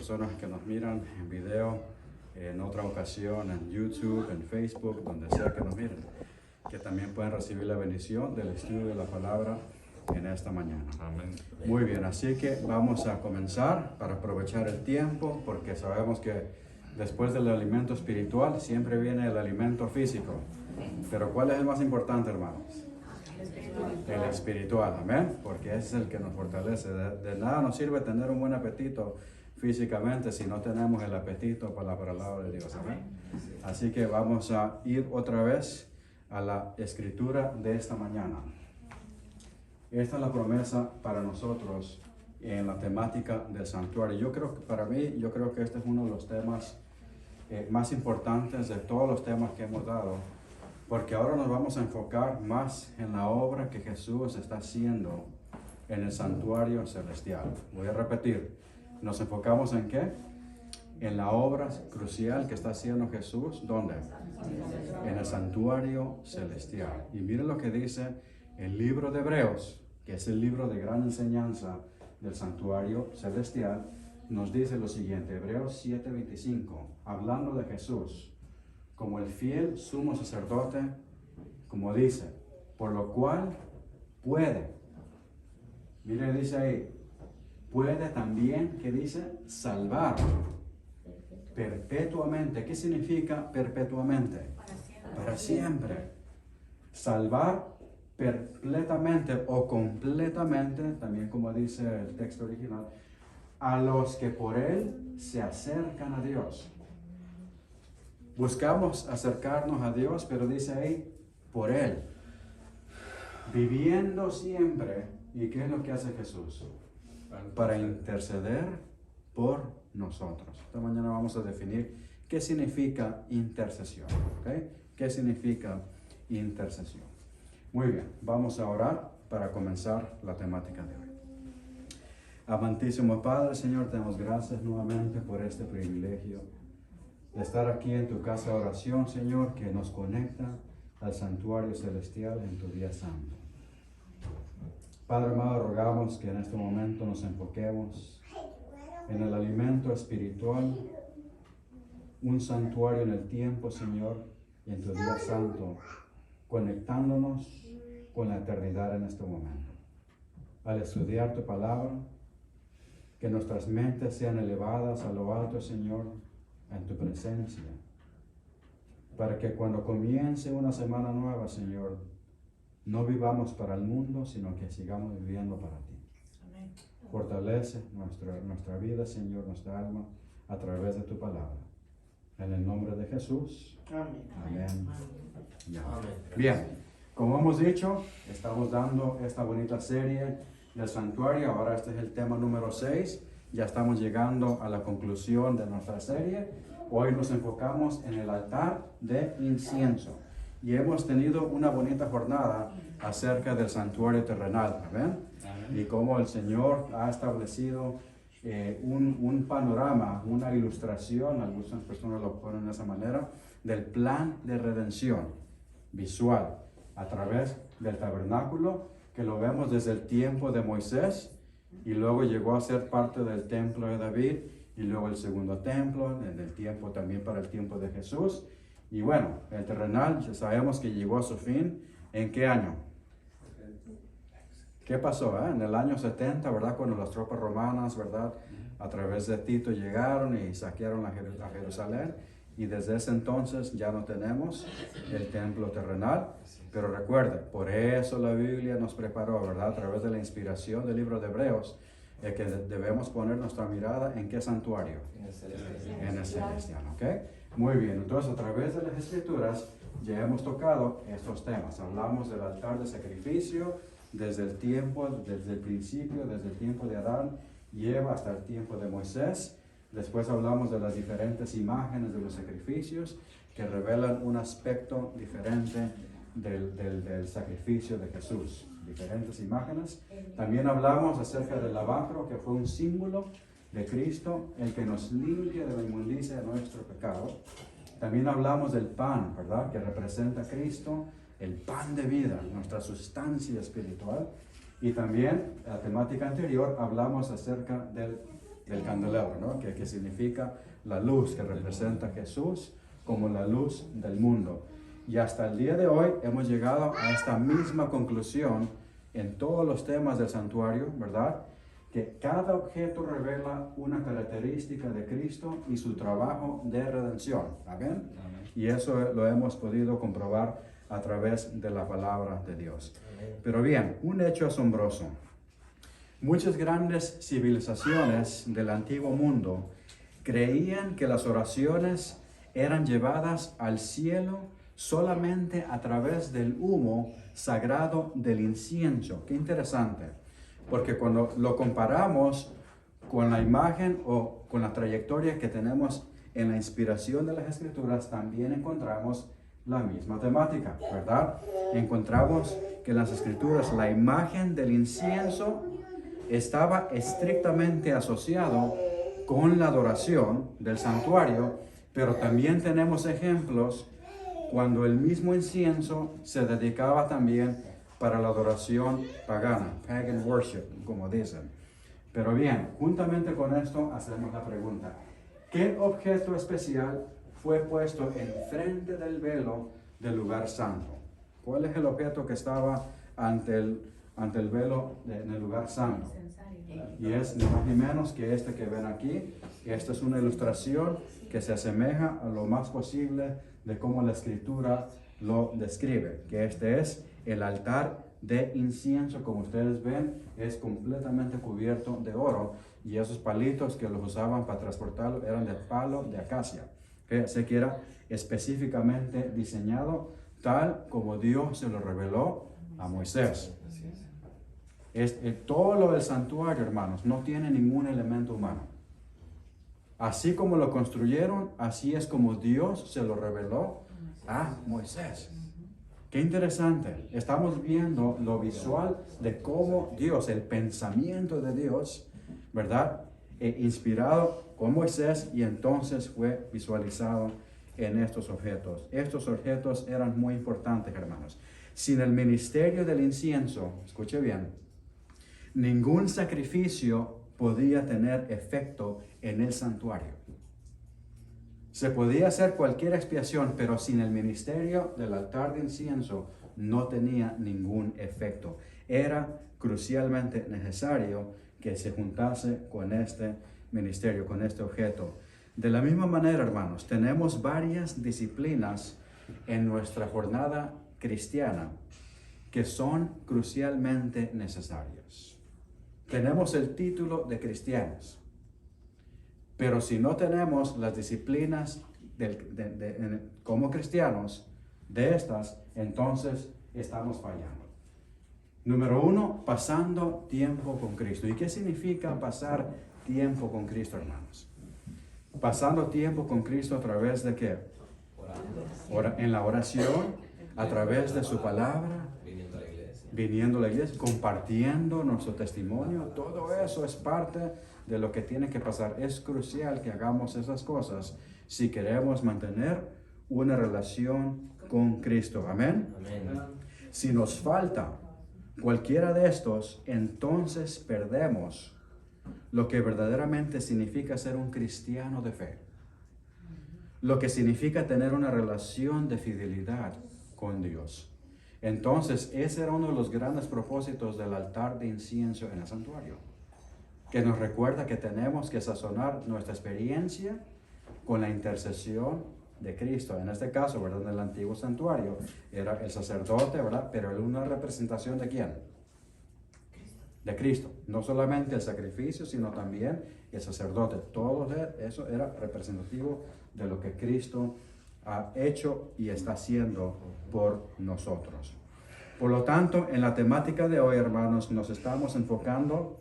personas que nos miran en video, en otra ocasión en YouTube, en Facebook, donde sea que nos miren, que también pueden recibir la bendición del estudio de la palabra en esta mañana. Amén. Muy bien, así que vamos a comenzar para aprovechar el tiempo, porque sabemos que después del alimento espiritual siempre viene el alimento físico. Pero ¿cuál es el más importante, hermanos? El espiritual, amén, porque ese es el que nos fortalece. De nada nos sirve tener un buen apetito físicamente si no tenemos el apetito para la palabra de Dios, amén. Así que vamos a ir otra vez a la escritura de esta mañana. Esta es la promesa para nosotros en la temática del santuario. Yo creo que este es uno de los temas más importantes de todos los temas que hemos dado, porque ahora nos vamos a enfocar más en la obra que Jesús está haciendo en el santuario celestial. Voy a repetir, ¿nos enfocamos en qué? En la obra crucial que está haciendo Jesús, ¿dónde? En el santuario celestial. Y miren lo que dice el libro de Hebreos, que es el libro de gran enseñanza del santuario celestial. Nos dice lo siguiente, Hebreos 7:25, hablando de Jesús como el fiel sumo sacerdote, como dice, por lo cual puede, mire, dice ahí, puede también, ¿qué dice? Salvar perpetuamente. ¿Qué significa perpetuamente? Para siempre. Salvar completamente o completamente, también como dice el texto original, a los que por Él se acercan a Dios. Buscamos acercarnos a Dios, pero dice ahí, por Él. Viviendo siempre. ¿Y qué es lo que hace Jesús? Para interceder por nosotros. Esta mañana vamos a definir qué significa intercesión. ¿Okay? ¿Qué significa intercesión? Muy bien, vamos a orar para comenzar la temática de hoy. Amantísimo Padre, Señor, te damos gracias nuevamente por este privilegio de estar aquí en tu casa de oración, Señor, que nos conecta al santuario celestial en tu día santo. Padre amado, rogamos que en este momento nos enfoquemos en el alimento espiritual, un santuario en el tiempo, Señor, y en tu día santo, conectándonos con la eternidad en este momento. Al estudiar tu palabra, que nuestras mentes sean elevadas a lo alto, Señor, en tu presencia, para que cuando comience una semana nueva, Señor, no vivamos para el mundo, sino que sigamos viviendo para ti. Amén. Fortalece nuestra vida, Señor, nuestra alma, a través de tu palabra. En el nombre de Jesús. Amén. Amén. Amén. Bien, como hemos dicho, estamos dando esta bonita serie del santuario. Ahora este es el tema número 6. Ya estamos llegando a la conclusión de nuestra serie. Hoy nos enfocamos en el altar de incienso. Y hemos tenido una bonita jornada acerca del santuario terrenal. ¿Ven? Y cómo el Señor ha establecido un panorama, una ilustración, algunas personas lo ponen de esa manera, del plan de redención visual a través del tabernáculo, que lo vemos desde el tiempo de Moisés y luego llegó a ser parte del templo de David y luego el segundo templo, en el tiempo también para el tiempo de Jesús. Y bueno, el terrenal ya sabemos que llegó a su fin. ¿En qué año? ¿Qué pasó? En el año 70, ¿verdad? Cuando las tropas romanas, ¿verdad? A través de Tito llegaron y saquearon a Jerusalén. Y desde ese entonces ya no tenemos el templo terrenal. Pero recuerde, por eso la Biblia nos preparó, ¿verdad? A través de la inspiración del libro de Hebreos, que debemos poner nuestra mirada en qué santuario. En el celestial, ¿ok? Muy bien, entonces a través de las escrituras ya hemos tocado estos temas. Hablamos del altar de sacrificio desde el principio, desde el tiempo de Adán y Eva hasta el tiempo de Moisés. Después hablamos de las diferentes imágenes de los sacrificios que revelan un aspecto diferente del sacrificio de Jesús. Diferentes imágenes. También hablamos acerca del lavacro, que fue un símbolo de Cristo, el que nos limpia de la inmundicia de nuestro pecado. También hablamos del pan, ¿verdad? Que representa a Cristo, el pan de vida, nuestra sustancia espiritual. Y también, la temática anterior, hablamos acerca del del candelabro, ¿no? Que significa la luz, que representa a Jesús como la luz del mundo. Y hasta el día de hoy hemos llegado a esta misma conclusión en todos los temas del santuario, ¿verdad? Que cada objeto revela una característica de Cristo y su trabajo de redención. ¿Amén? Amén. Y eso lo hemos podido comprobar a través de la palabra de Dios. Amén. Pero bien, un hecho asombroso. Muchas grandes civilizaciones del antiguo mundo creían que las oraciones eran llevadas al cielo solamente a través del humo sagrado del incienso. Qué interesante, porque cuando lo comparamos con la imagen o con la trayectoria que tenemos en la inspiración de las Escrituras, también encontramos la misma temática, ¿verdad? Encontramos que en las Escrituras la imagen del incienso estaba estrictamente asociado con la adoración del santuario, pero también tenemos ejemplos cuando el mismo incienso se dedicaba también para la adoración pagana, pagan worship, como dicen. Pero bien, juntamente con esto hacemos la pregunta: ¿qué objeto especial fue puesto enfrente del velo del lugar santo? ¿Cuál es el objeto que estaba ante el velo en el lugar santo? Y es ni más ni menos que este que ven aquí. Esta es una ilustración que se asemeja a lo más posible de cómo la Escritura lo describe, que este es el altar de incienso. Como ustedes ven, es completamente cubierto de oro, y esos palitos que los usaban para transportarlo eran de palo de acacia, así que era específicamente diseñado tal como Dios se lo reveló a Moisés. Todo lo del santuario, hermanos, no tiene ningún elemento humano. Así como lo construyeron, así es como Dios se lo reveló a Moisés. Qué interesante. Estamos viendo lo visual de cómo Dios, el pensamiento de Dios, ¿verdad? Inspirado con Moisés, y entonces fue visualizado en estos objetos. Estos objetos eran muy importantes, hermanos. Sin el ministerio del incienso, escuche bien, ningún sacrificio podía tener efecto en el santuario. Se podía hacer cualquier expiación, pero sin el ministerio del altar de incienso no tenía ningún efecto. Era crucialmente necesario que se juntase con este ministerio, con este objeto. De la misma manera, hermanos, tenemos varias disciplinas en nuestra jornada cristiana que son crucialmente necesarias. Tenemos el título de cristianos, pero si no tenemos las disciplinas como cristianos de estas, entonces estamos fallando. Número 1, pasando tiempo con Cristo. ¿Y qué significa pasar tiempo con Cristo, hermanos? Pasando tiempo con Cristo a través de ¿qué? En la oración, a través de su palabra, viniendo a la iglesia, compartiendo nuestro testimonio. Todo eso es parte de lo que tiene que pasar. Es crucial que hagamos esas cosas si queremos mantener una relación con Cristo. Amén. Amén. Si nos falta cualquiera de estos, entonces perdemos lo que verdaderamente significa ser un cristiano de fe, lo que significa tener una relación de fidelidad con Dios. Entonces, ese era uno de los grandes propósitos del altar de incienso en el santuario, que nos recuerda que tenemos que sazonar nuestra experiencia con la intercesión de Cristo. En este caso, ¿verdad? En el antiguo santuario era el sacerdote, ¿verdad? Pero era una representación ¿de quién? De Cristo. No solamente el sacrificio, sino también el sacerdote. Todo eso era representativo de lo que Cristo ha hecho y está haciendo por nosotros. Por lo tanto, en la temática de hoy, hermanos, nos estamos enfocando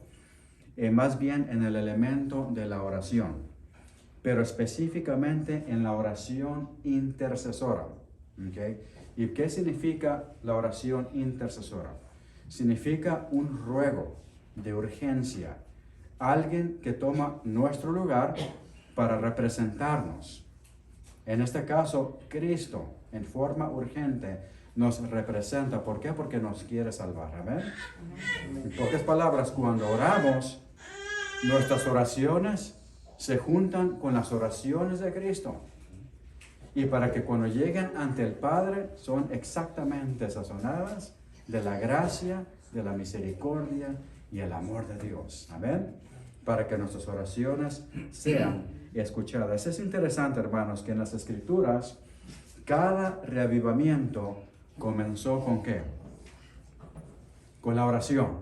más bien en el elemento de la oración, pero específicamente en la oración intercesora. ¿Okay? ¿Y qué significa la oración intercesora? Significa un ruego de urgencia, alguien que toma nuestro lugar para representarnos. En este caso, Cristo, en forma urgente, nos representa. ¿Por qué? Porque nos quiere salvar. ¿Amén? En pocas palabras, cuando oramos, nuestras oraciones se juntan con las oraciones de Cristo. Y para que cuando lleguen ante el Padre son exactamente sazonadas de la gracia, de la misericordia y el amor de Dios. Amén. Para que nuestras oraciones sean escuchadas. Es interesante, hermanos, que en las Escrituras cada reavivamiento comenzó ¿con qué? Con la oración,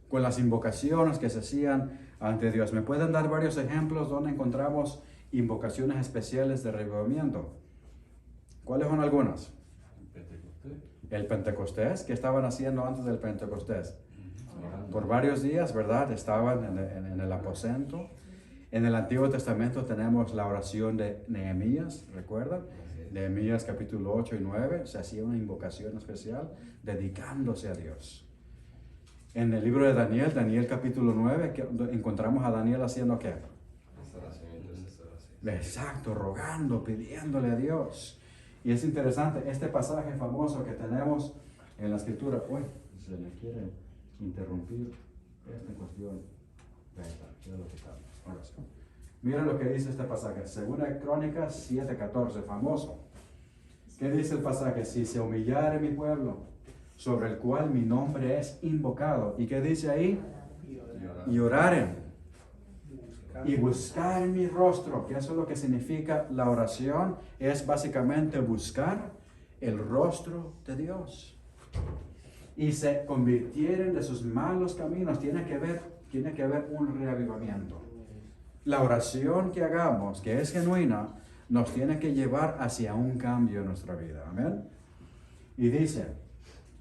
con las invocaciones que se hacían ante Dios. ¿Me pueden dar varios ejemplos donde encontramos invocaciones especiales de reavivamiento? ¿Cuáles son algunas? El Pentecostés, ¿qué estaban haciendo antes del Pentecostés? Por varios días, ¿verdad? Estaban en el aposento. En el Antiguo Testamento tenemos la oración de Nehemías, ¿recuerdan? Nehemías capítulo 8 y 9, se hacía una invocación especial dedicándose a Dios. En el libro de Daniel, Daniel capítulo 9, encontramos a Daniel haciendo ¿qué? Exacto, rogando, pidiéndole a Dios. Y es interesante, este pasaje famoso que tenemos en la Escritura, uy, se me quiere interrumpir esta cuestión. Ya lo quitamos. Ahora sí. Miren lo que dice este pasaje, según Crónicas 7:14, famoso. ¿Qué dice el pasaje? Si se humillare mi pueblo, sobre el cual mi nombre es invocado. ¿Y qué dice ahí? Y oraren. Y buscar mi rostro, que eso es lo que significa la oración, es básicamente buscar el rostro de Dios. Y se convirtieren de sus malos caminos. Tiene que haber un reavivamiento. La oración que hagamos, que es genuina, nos tiene que llevar hacia un cambio en nuestra vida. Amén. Y dice,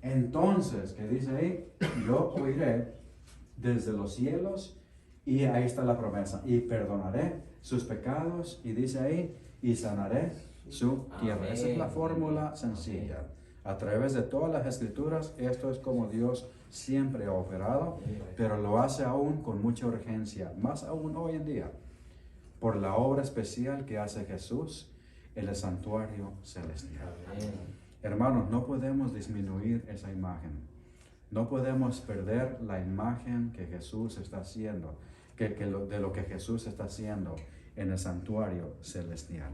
entonces, ¿qué dice ahí? Yo oiré desde los cielos, y ahí está la promesa, y perdonaré sus pecados, y dice ahí, y sanaré su tierra. Esa es la fórmula sencilla. A través de todas las Escrituras, esto es como Dios siempre ha operado, pero lo hace aún con mucha urgencia, más aún hoy en día, por la obra especial que hace Jesús en el santuario celestial. Hermanos, no podemos disminuir esa imagen. No podemos perder la imagen que Jesús está haciendo, de lo que Jesús está haciendo en el santuario celestial.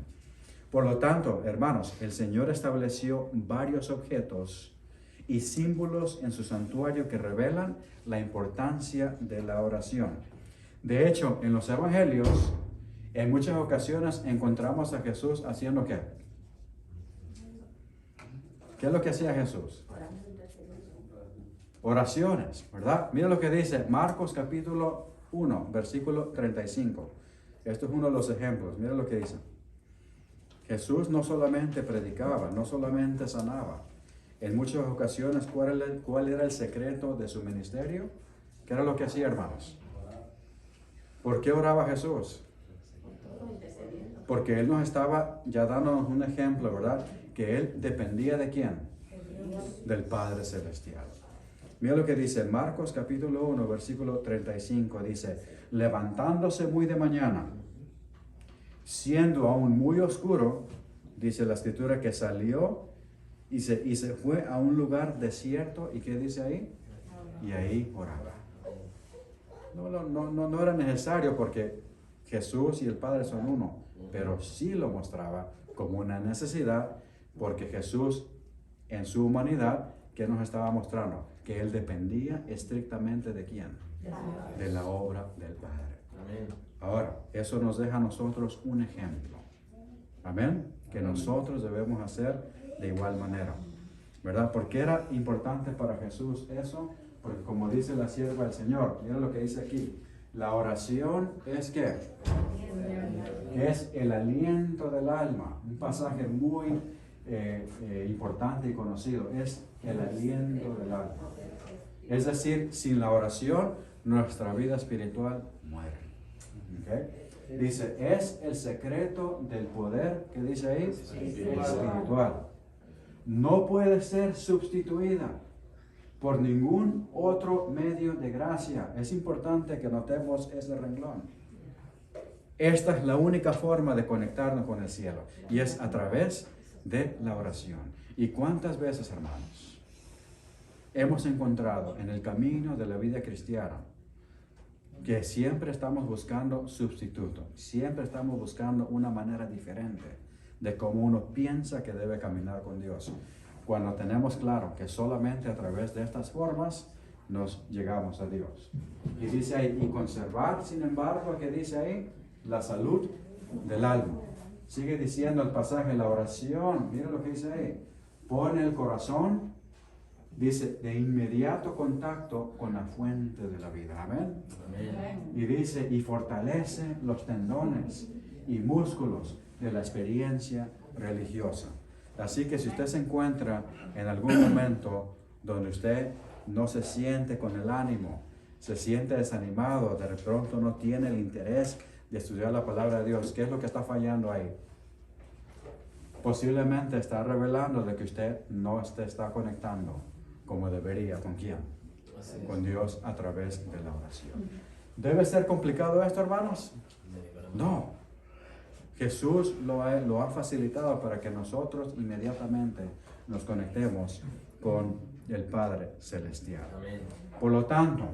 Por lo tanto, hermanos, el Señor estableció varios objetos y símbolos en su santuario que revelan la importancia de la oración. De hecho, en los evangelios, en muchas ocasiones encontramos a Jesús haciendo ¿qué? ¿Qué es lo que hacía Jesús? Oraciones, ¿verdad? Mira lo que dice Marcos capítulo 1, versículo 35. Esto es uno de los ejemplos. Mira lo que dice. Jesús no solamente predicaba, no solamente sanaba. En muchas ocasiones, ¿cuál era el secreto de su ministerio? ¿Qué era lo que hacía, hermanos? ¿Por qué oraba Jesús? Porque Él nos estaba ya dándonos un ejemplo, ¿verdad? Que Él dependía ¿de quién? Del Padre Celestial. Mira lo que dice Marcos capítulo 1, versículo 35. Dice, levantándose muy de mañana, siendo aún muy oscuro, dice la Escritura que salió y se fue a un lugar desierto. ¿Y qué dice ahí? Y ahí oraba. No era necesario porque Jesús y el Padre son uno, pero sí lo mostraba como una necesidad porque Jesús en su humanidad, ¿qué nos estaba mostrando? Que Él dependía estrictamente ¿de quién? De la obra del Padre. Amén. Ahora, eso nos deja a nosotros un ejemplo. Amén. Que nosotros debemos hacer de igual manera. ¿Verdad? ¿Por qué era importante para Jesús eso? Porque como dice la sierva del Señor, mira lo que dice aquí. La oración es ¿qué? Es el aliento del alma. Un pasaje muy importante y conocido. Es el aliento del alma. Es decir, sin la oración, nuestra vida espiritual muere. ¿Okay? Dice, es el secreto del poder, ¿qué dice ahí? Espiritual. No puede ser sustituida por ningún otro medio de gracia. Es importante que notemos ese renglón. Esta es la única forma de conectarnos con el cielo y es a través de la oración. ¿Y cuántas veces, hermanos, hemos encontrado en el camino de la vida cristiana que siempre estamos buscando sustituto, siempre estamos buscando una manera diferente de cómo uno piensa que debe caminar con Dios. Cuando tenemos claro que solamente a través de estas formas nos llegamos a Dios. Y dice ahí, y conservar, sin embargo, que dice ahí, la salud del alma. Sigue diciendo el pasaje, la oración, mira lo que dice ahí, pone el corazón, dice, de inmediato contacto con la fuente de la vida. Amén. Amén. Y dice, y fortalece los tendones y músculos de la experiencia religiosa. Así que si usted se encuentra en algún momento donde usted no se siente con el ánimo, se siente desanimado, de pronto no tiene el interés de estudiar la palabra de Dios, ¿qué es lo que está fallando ahí? Posiblemente está revelando de que usted no se está conectando como debería. ¿Con quién? Con Dios a través de la oración. ¿Debe ser complicado esto, hermanos? No. Jesús lo ha facilitado para que nosotros inmediatamente nos conectemos con el Padre Celestial. Por lo tanto,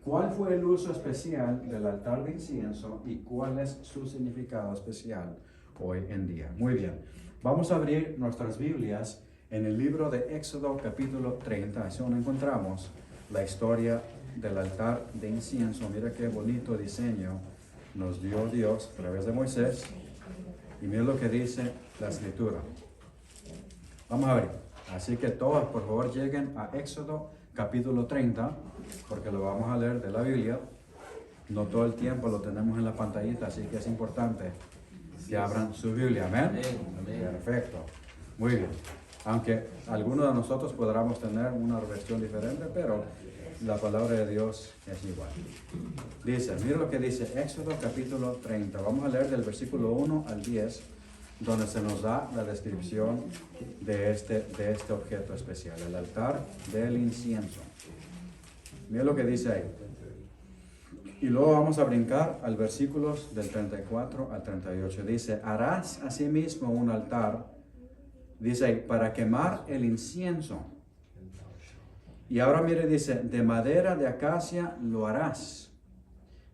¿cuál fue el uso especial del altar de incienso y cuál es su significado especial hoy en día? Muy bien, vamos a abrir nuestras Biblias en el libro de Éxodo capítulo 30, es donde encontramos la historia del altar de incienso. Mira qué bonito diseño nos dio Dios a través de Moisés. Y mira lo que dice la escritura. Vamos a ver. Así que todos, por favor, lleguen a Éxodo capítulo 30, porque lo vamos a leer de la Biblia. No todo el tiempo lo tenemos en la pantallita, así que es importante que abran su Biblia. ¿Amén? Perfecto. Muy bien. Aunque algunos de nosotros podamos tener una versión diferente, pero la palabra de Dios es igual. Dice, mira lo que dice Éxodo capítulo 30. Vamos a leer del versículo 1 al 10, donde se nos da la descripción de este objeto especial, el altar del incienso. Mira lo que dice ahí. Y luego vamos a brincar al versículos del 34 al 38. Dice, harás asimismo un altar, dice ahí, para quemar el incienso. Y ahora mire, dice, de madera de acacia lo harás.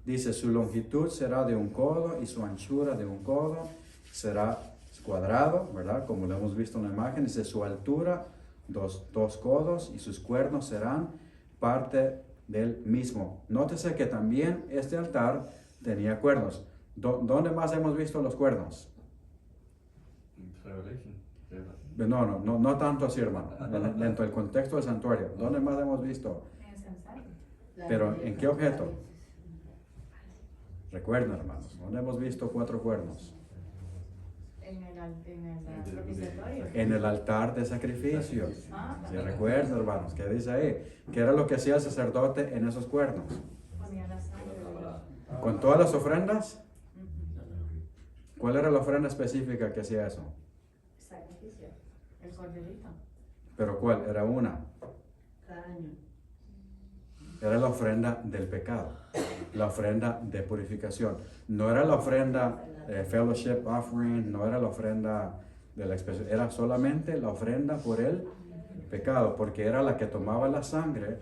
Dice, su longitud será de 1 codo y su anchura de 1 codo. Será cuadrado, ¿verdad? Como lo hemos visto en la imagen. Dice, su altura, dos codos, y sus cuernos serán parte del mismo. Nótese que también este altar tenía cuernos. ¿Dónde más hemos visto los cuernos? No tanto así, hermano. Dentro del contexto del santuario. ¿Dónde más hemos visto? Pero ¿en qué objeto? Recuerden, hermanos. ¿Dónde hemos visto 4 cuernos? En el altar de sacrificio. Si recuerdan, hermanos, ¿qué dice ahí? ¿Qué era lo que hacía el sacerdote en esos cuernos? ¿Con todas las ofrendas? ¿Cuál era la ofrenda específica que hacía eso? Sacrificio, el corderito. ¿Pero cuál? Era una. Cada año. Era la ofrenda del pecado, la ofrenda de purificación. No era la ofrenda fellowship offering, no era la ofrenda de la expresión, era solamente la ofrenda por el pecado, porque era la que tomaba la sangre,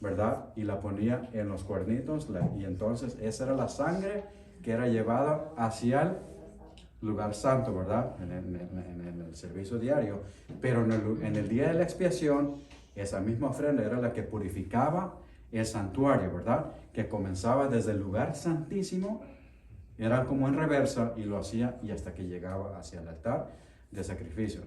¿verdad? Y la ponía en los cuernitos, y entonces esa era la sangre que era llevada hacia el lugar santo, ¿verdad? En el servicio diario. Pero en el día de la expiación, esa misma ofrenda era la que purificaba el santuario, ¿verdad? Que comenzaba desde el lugar santísimo, era como en reversa, y lo hacía y hasta que llegaba hacia el altar de sacrificios.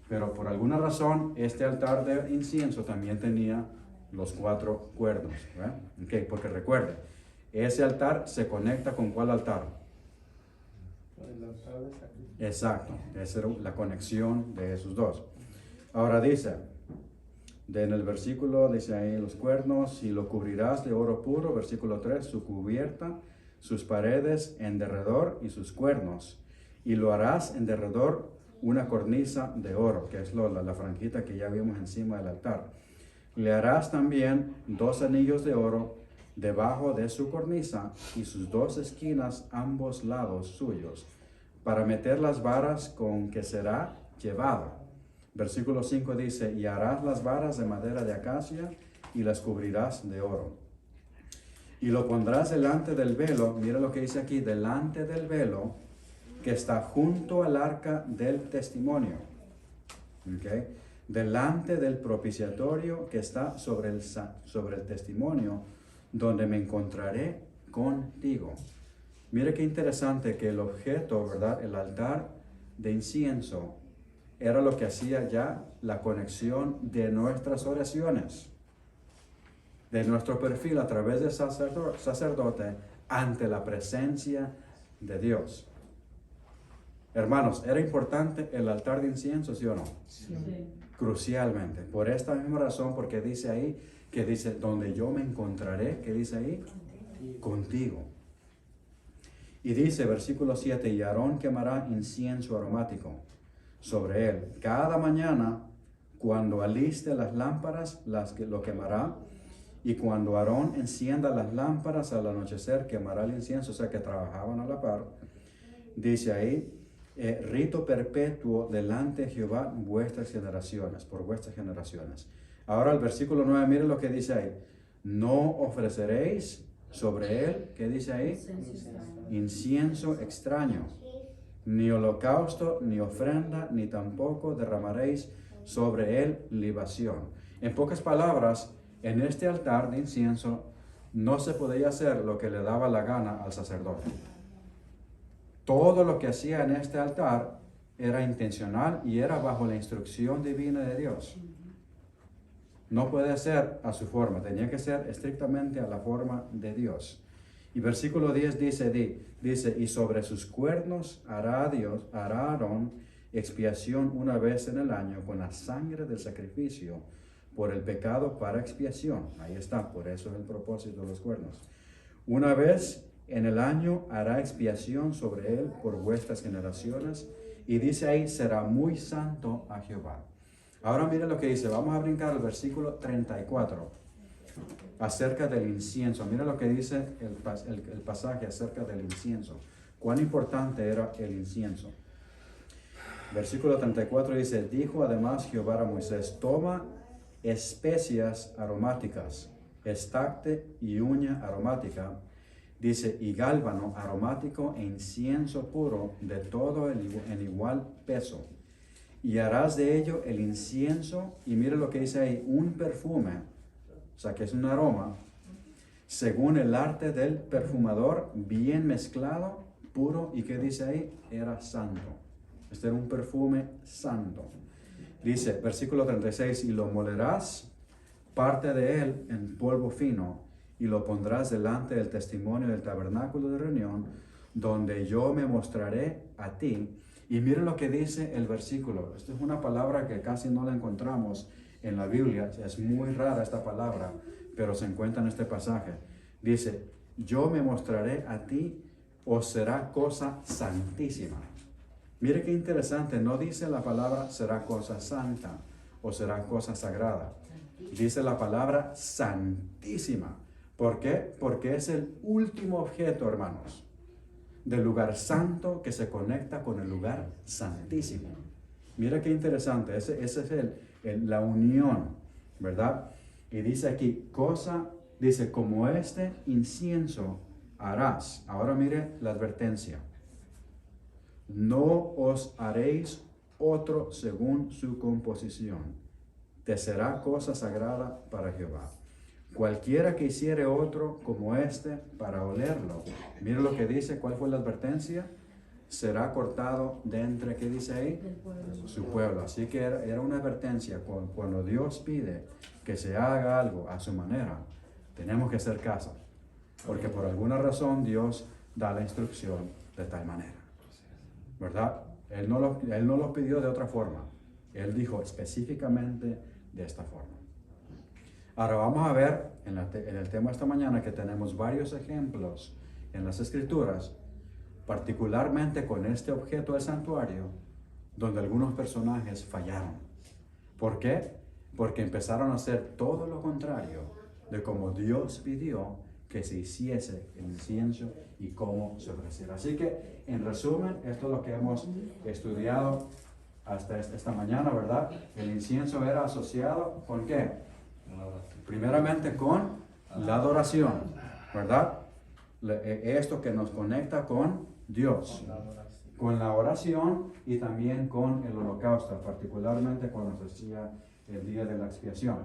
Pero por alguna razón, este altar de incienso también tenía los 4 cuernos, ¿verdad? Okay, porque recuerde, ese altar se conecta con ¿cuál altar? El altar de sacrificio. Exacto, esa era la conexión de esos dos. Ahora dice, en el versículo dice ahí los cuernos, y lo cubrirás de oro puro, versículo 3, su cubierta, sus paredes en derredor y sus cuernos, y lo harás en derredor una cornisa de oro, que es la franjita que ya vimos encima del altar. Le harás también 2 anillos de oro debajo de su cornisa y sus 2 esquinas ambos lados suyos, para meter las varas con que será llevado. Versículo 5 dice, y harás las varas de madera de acacia y las cubrirás de oro. Y lo pondrás delante del velo, mira lo que dice aquí, delante del velo que está junto al arca del testimonio. ¿Ok? Delante del propiciatorio que está sobre el testimonio, donde me encontraré contigo. Mire qué interesante que el objeto, ¿verdad? El altar de incienso era lo que hacía ya la conexión de nuestras oraciones, de nuestro perfil a través del sacerdote ante la presencia de Dios. Hermanos, ¿era importante el altar de incienso, sí o no? Sí. Crucialmente. Por esta misma razón, porque dice ahí, que dice, donde yo me encontraré, ¿qué dice ahí? Contigo. Y dice, versículo 7, y Aarón quemará incienso aromático sobre él. Cada mañana, cuando aliste las lámparas, lo quemará. Y cuando Aarón encienda las lámparas al anochecer, quemará el incienso. O sea que trabajaban a la par. Dice ahí, rito perpetuo delante de Jehová vuestras generaciones, por vuestras generaciones. Ahora el versículo 9, mire lo que dice ahí. No ofreceréis sobre él, ¿qué dice ahí? Incienso extraño, ni holocausto, ni ofrenda, ni tampoco derramaréis sobre él libación. En pocas palabras, en este altar de incienso no se podía hacer lo que le daba la gana al sacerdote. Todo lo que hacía en este altar era intencional y era bajo la instrucción divina de Dios. No puede ser a su forma, tenía que ser estrictamente a la forma de Dios. Y versículo 10 dice, y sobre sus cuernos hará Aarón expiación una vez en el año con la sangre del sacrificio por el pecado para expiación. Ahí está, por eso es el propósito de los cuernos. Una vez en el año hará expiación sobre él por vuestras generaciones. Y dice ahí, será muy santo a Jehová. Ahora mire lo que dice, vamos a brincar al versículo 34, acerca del incienso. Mira lo que dice el pasaje acerca del incienso. Cuán importante era el incienso. Versículo 34 dice, dijo además Jehová a Moisés, toma especias aromáticas, estacte y uña aromática, dice, y gálbano aromático e incienso puro de todo en igual peso. Y harás de ello el incienso, y mire lo que dice ahí, un perfume, o sea que es un aroma, según el arte del perfumador, bien mezclado, puro, y ¿qué dice ahí? Era santo. Este era un perfume santo. Dice, versículo 36, y lo molerás parte de él en polvo fino, y lo pondrás delante del testimonio del tabernáculo de reunión, donde yo me mostraré a ti. Y miren lo que dice el versículo. Esta es una palabra que casi no la encontramos en la Biblia. Es muy rara esta palabra, pero se encuentra en este pasaje. Dice, yo me mostraré a ti, os será cosa santísima. Mire qué interesante, no dice la palabra será cosa santa o será cosa sagrada. Dice la palabra santísima. ¿Por qué? Porque es el último objeto, hermanos, del lugar santo que se conecta con el lugar santísimo. Mira qué interesante, ese es la unión, ¿verdad? Y dice aquí, dice, como este incienso harás. Ahora mire la advertencia. No os haréis otro según su composición. Te será cosa sagrada para Jehová. Cualquiera que hiciere otro como este para olerlo. Mire lo que dice, ¿cuál fue la advertencia? Será cortado de entre, ¿qué dice ahí? Su pueblo. Así que era una advertencia. Cuando Dios pide que se haga algo a su manera, tenemos que hacer caso. Porque por alguna razón Dios da la instrucción de tal manera. ¿Verdad? Él no lo pidió de otra forma. Él dijo específicamente de esta forma. Ahora vamos a ver en el tema de esta mañana que tenemos varios ejemplos en las Escrituras, particularmente con este objeto del santuario, donde algunos personajes fallaron. ¿Por qué? Porque empezaron a hacer todo lo contrario de como Dios pidió que se hiciese el incienso y cómo se ofreciera. Así que, en resumen, esto es lo que hemos estudiado hasta esta mañana, ¿verdad? El incienso era asociado ¿con qué? Primeramente con la adoración. ¿verdad? Esto que nos conecta con Dios, con la oración y también con el holocausto, particularmente cuando se hacía el día de la expiación.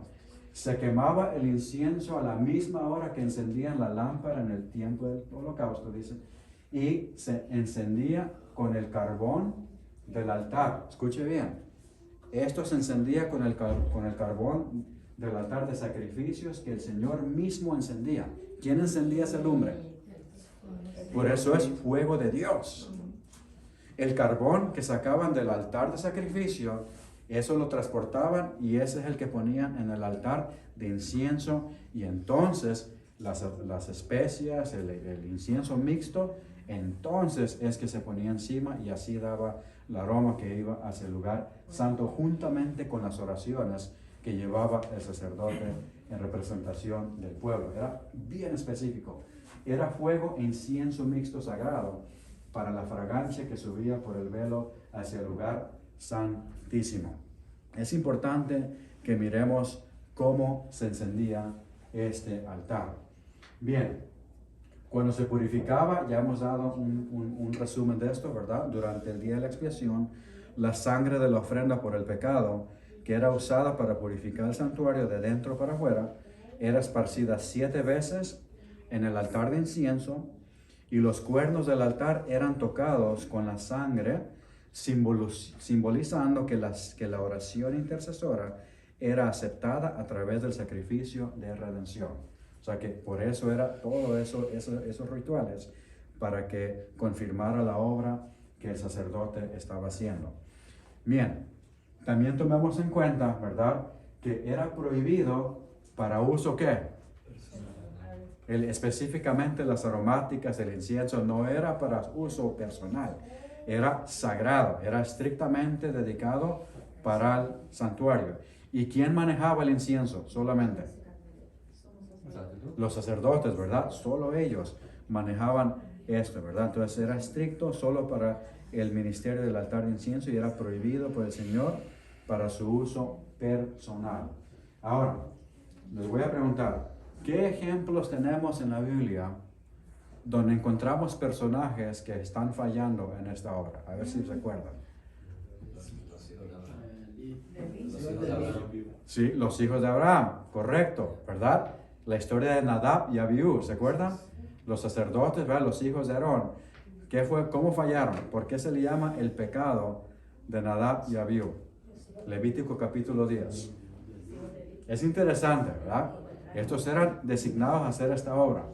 Se quemaba el incienso a la misma hora que encendían la lámpara en el tiempo del holocausto, dice, y se encendía con el carbón del altar. Escuche bien, esto se encendía con el carbón del altar de sacrificios que el Señor mismo encendía. ¿Quién encendía esa lumbre? Por eso es fuego de Dios. El carbón que sacaban del altar de sacrificio, eso lo transportaban y ese es el que ponían en el altar de incienso. Y entonces las especias, el incienso mixto, entonces es que se ponía encima y así daba el aroma que iba hacia el lugar santo juntamente con las oraciones que llevaba el sacerdote en representación del pueblo. Era bien específico. Era fuego e incienso mixto sagrado para la fragancia que subía por el velo hacia el lugar santísimo. Es importante que miremos cómo se encendía este altar. Bien, cuando se purificaba, ya hemos dado un resumen de esto, ¿verdad? Durante el día de la expiación, la sangre de la ofrenda por el pecado, que era usada para purificar el santuario de dentro para afuera, era esparcida 7 veces en el altar de incienso, y los cuernos del altar eran tocados con la sangre, simbolizando que la oración intercesora era aceptada a través del sacrificio de redención. O sea que por eso era todo esos rituales, para que confirmara la obra que el sacerdote estaba haciendo. Bien, también tomemos en cuenta, ¿verdad?, que era prohibido para uso, ¿qué? Específicamente las aromáticas, el incienso, no era para uso personal, era sagrado, era estrictamente dedicado para el santuario. ¿Y quién manejaba el incienso? Solamente los sacerdotes, ¿verdad? Solo ellos manejaban esto, ¿verdad? Entonces era estricto solo para el ministerio del altar de incienso y era prohibido por el Señor para su uso personal. Ahora, les voy a preguntar, ¿qué ejemplos tenemos en la Biblia donde encontramos personajes que están fallando en esta obra? A ver si se acuerdan. Sí, los hijos de Abraham, correcto, ¿verdad? La historia de Nadab y Abiú, ¿se acuerdan? Los sacerdotes, ¿verdad? Los hijos de Aarón. ¿Qué fue? ¿Cómo fallaron? ¿Por qué se le llama el pecado de Nadab y Abiú? Levítico capítulo 10. Es interesante, ¿verdad? Estos eran designados a hacer esta obra.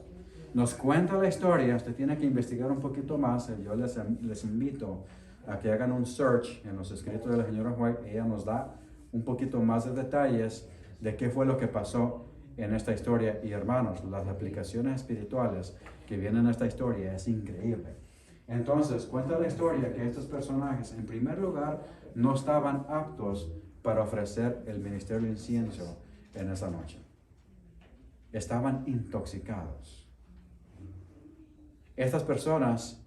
Nos cuenta la historia, usted tiene que investigar un poquito más. Yo les invito a que hagan un search en los escritos de la señora White. Ella nos da un poquito más de detalles de qué fue lo que pasó en esta historia. Y hermanos, las aplicaciones espirituales que vienen en esta historia es increíble. Entonces, cuenta la historia que estos personajes, en primer lugar, no estaban aptos para ofrecer el ministerio de incienso en esa noche. Estaban intoxicados. Estas personas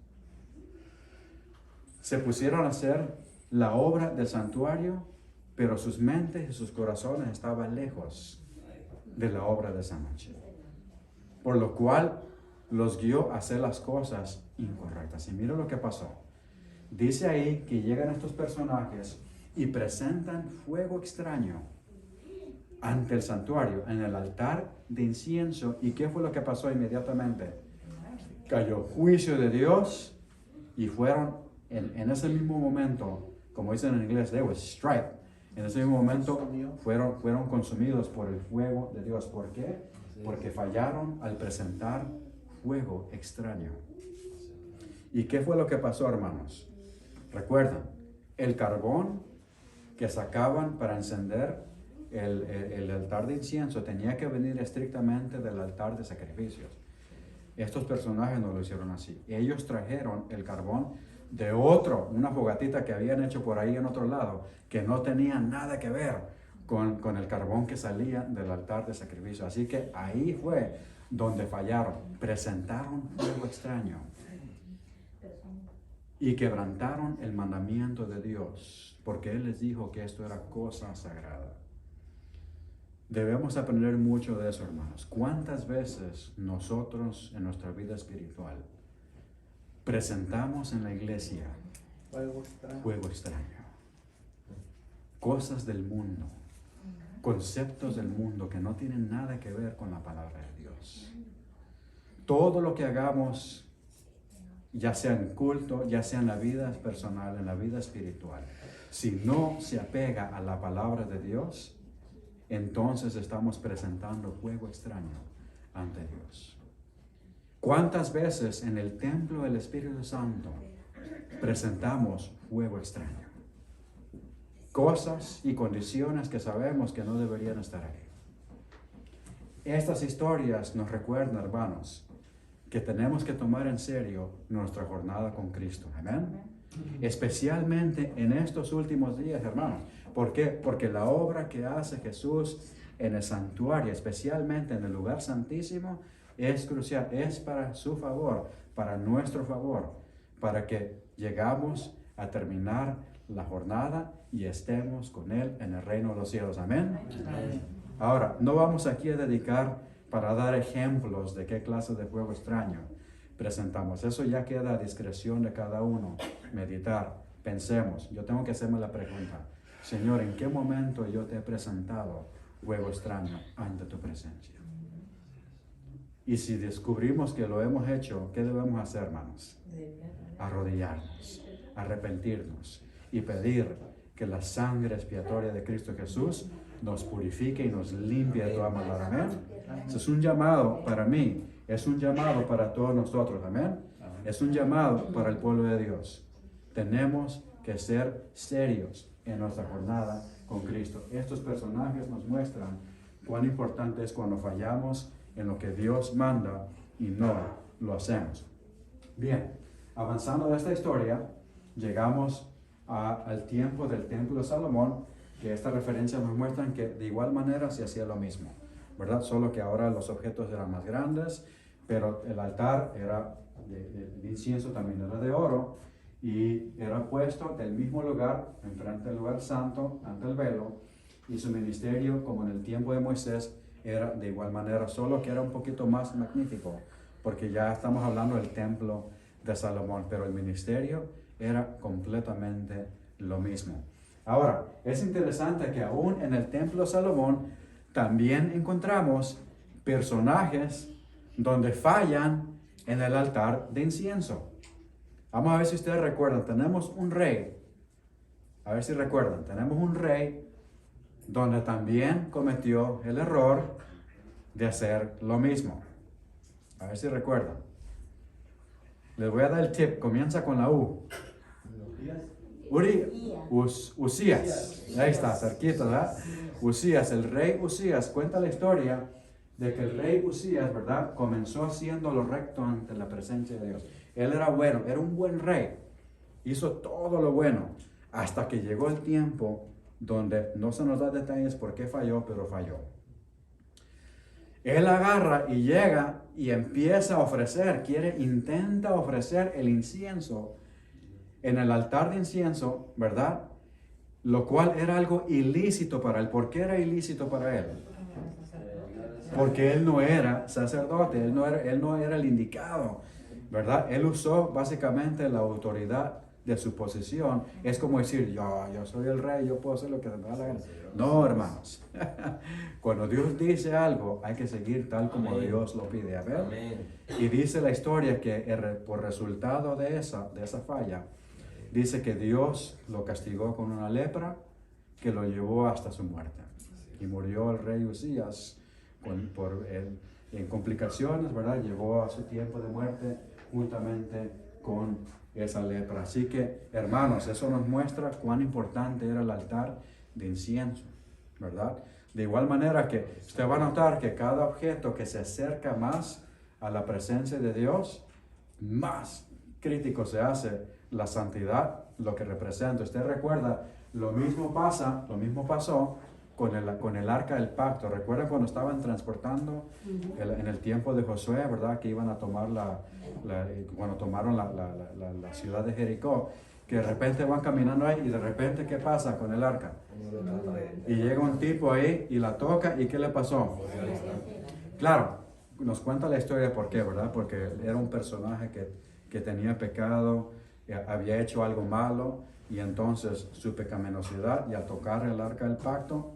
se pusieron a hacer la obra del santuario, pero sus mentes y sus corazones estaban lejos de la obra de esa noche. Por lo cual los guió a hacer las cosas incorrectas. Y mira lo que pasó. Dice ahí que llegan estos personajes y presentan fuego extraño ante el santuario, en el altar de incienso. ¿Y qué fue lo que pasó inmediatamente? Cayó juicio de Dios y fueron en ese mismo momento, como dicen en inglés, they were struck. En ese mismo momento fueron consumidos por el fuego de Dios. ¿Por qué? Porque fallaron al presentar fuego extraño. ¿Y qué fue lo que pasó, hermanos? Recuerdan, el carbón que sacaban para encender el altar de incienso tenía que venir estrictamente del altar de sacrificios. Estos personajes no lo hicieron así. Ellos trajeron el carbón de una fogatita que habían hecho por ahí en otro lado, que no tenía nada que ver con el carbón que salía del altar de sacrificio. Así que ahí fue donde fallaron. Presentaron fuego extraño y quebrantaron el mandamiento de Dios, porque Él les dijo que esto era cosa sagrada. Debemos aprender mucho de eso, hermanos. ¿Cuántas veces nosotros en nuestra vida espiritual presentamos en la iglesia juego extraño? Cosas del mundo, conceptos del mundo que no tienen nada que ver con la palabra de Dios. Todo lo que hagamos, ya sea en culto, ya sea en la vida personal, en la vida espiritual, si no se apega a la palabra de Dios, entonces estamos presentando juego extraño ante Dios. ¿Cuántas veces en el templo del Espíritu Santo presentamos juego extraño? Cosas y condiciones que sabemos que no deberían estar ahí. Estas historias nos recuerdan, hermanos, que tenemos que tomar en serio nuestra jornada con Cristo. Amén. Especialmente en estos últimos días, hermanos. ¿Por qué? Porque la obra que hace Jesús en el santuario, especialmente en el lugar santísimo, es crucial. Es para su favor, para nuestro favor, para que llegamos a terminar la jornada y estemos con Él en el reino de los cielos. Amén. Amén. Ahora, no vamos aquí a dedicar para dar ejemplos de qué clase de juego extraño presentamos. Eso ya queda a discreción de cada uno. Meditar, pensemos. Yo tengo que hacerme la pregunta: Señor, ¿en qué momento yo te he presentado juego extraño ante tu presencia? Y si descubrimos que lo hemos hecho, ¿qué debemos hacer, hermanos? Arrodillarnos, arrepentirnos y pedir que la sangre expiatoria de Cristo Jesús nos purifique y nos limpie de toda maldad. Amén. Eso es un llamado para mí, es un llamado para todos nosotros. Amén. Es un llamado para el pueblo de Dios. Tenemos que ser serios en nuestra jornada con Cristo. Estos personajes nos muestran cuán importante es cuando fallamos en lo que Dios manda y no lo hacemos. Bien, avanzando de esta historia, llegamos al tiempo del templo de Salomón, que esta referencia nos muestra que de igual manera se hacía lo mismo, ¿verdad? Solo que ahora los objetos eran más grandes, pero el altar era de incienso, también era de oro, y era puesto del mismo lugar, enfrente del lugar santo, ante el velo, y su ministerio, como en el tiempo de Moisés, era de igual manera, solo que era un poquito más magnífico, porque ya estamos hablando del templo de Salomón, pero el ministerio era completamente lo mismo. Ahora, es interesante que aún en el templo de Salomón también encontramos personajes donde fallan en el altar de incienso. Vamos a ver si ustedes recuerdan, tenemos un rey, a ver si recuerdan, tenemos un rey donde también cometió el error de hacer lo mismo. A ver si recuerdan. Les voy a dar el tip, comienza con la U. Usías. Ahí está, cerquita, ¿verdad? Usías, el rey Usías, cuenta la historia de que el rey Usías, ¿verdad? Comenzó haciendo lo recto ante la presencia de Dios. Él era bueno, era un buen rey. Hizo todo lo bueno, hasta que llegó el tiempo donde no se nos da detalles por qué falló, pero falló. Él agarra y llega y empieza a ofrecer, intenta ofrecer el incienso en el altar de incienso, ¿verdad? Lo cual era algo ilícito para él. ¿Por qué era ilícito para él? Porque él no era sacerdote, él no era el indicado, ¿verdad? Él usó básicamente la autoridad de su posición. Es como decir, yo soy el rey, yo puedo hacer lo que me da la gana. No, hermanos. Cuando Dios dice algo, hay que seguir tal como Amén. Dios lo pide. A ver. Amén. Y dice la historia que por resultado de esa falla, dice que Dios lo castigó con una lepra que lo llevó hasta su muerte. Y murió el rey Usías en complicaciones, ¿verdad? Llegó a su tiempo de muerte juntamente con esa lepra. Así que, hermanos, eso nos muestra cuán importante era el altar de incienso, ¿verdad? De igual manera que usted va a notar que cada objeto que se acerca más a la presencia de Dios, más crítico se hace la santidad, lo que representa. Usted recuerda, lo mismo pasó con el arca del pacto. ¿Recuerdan cuando estaban transportando en el tiempo de Josué, verdad? Que iban a tomar cuando tomaron la ciudad de Jericó. Que de repente van caminando ahí y de repente, ¿qué pasa con el arca? Y llega un tipo ahí y la toca, ¿y qué le pasó? Claro, nos cuenta la historia por qué, ¿verdad? Porque era un personaje que tenía pecado, había hecho algo malo, y entonces su pecaminosidad, y al tocar el arca del pacto,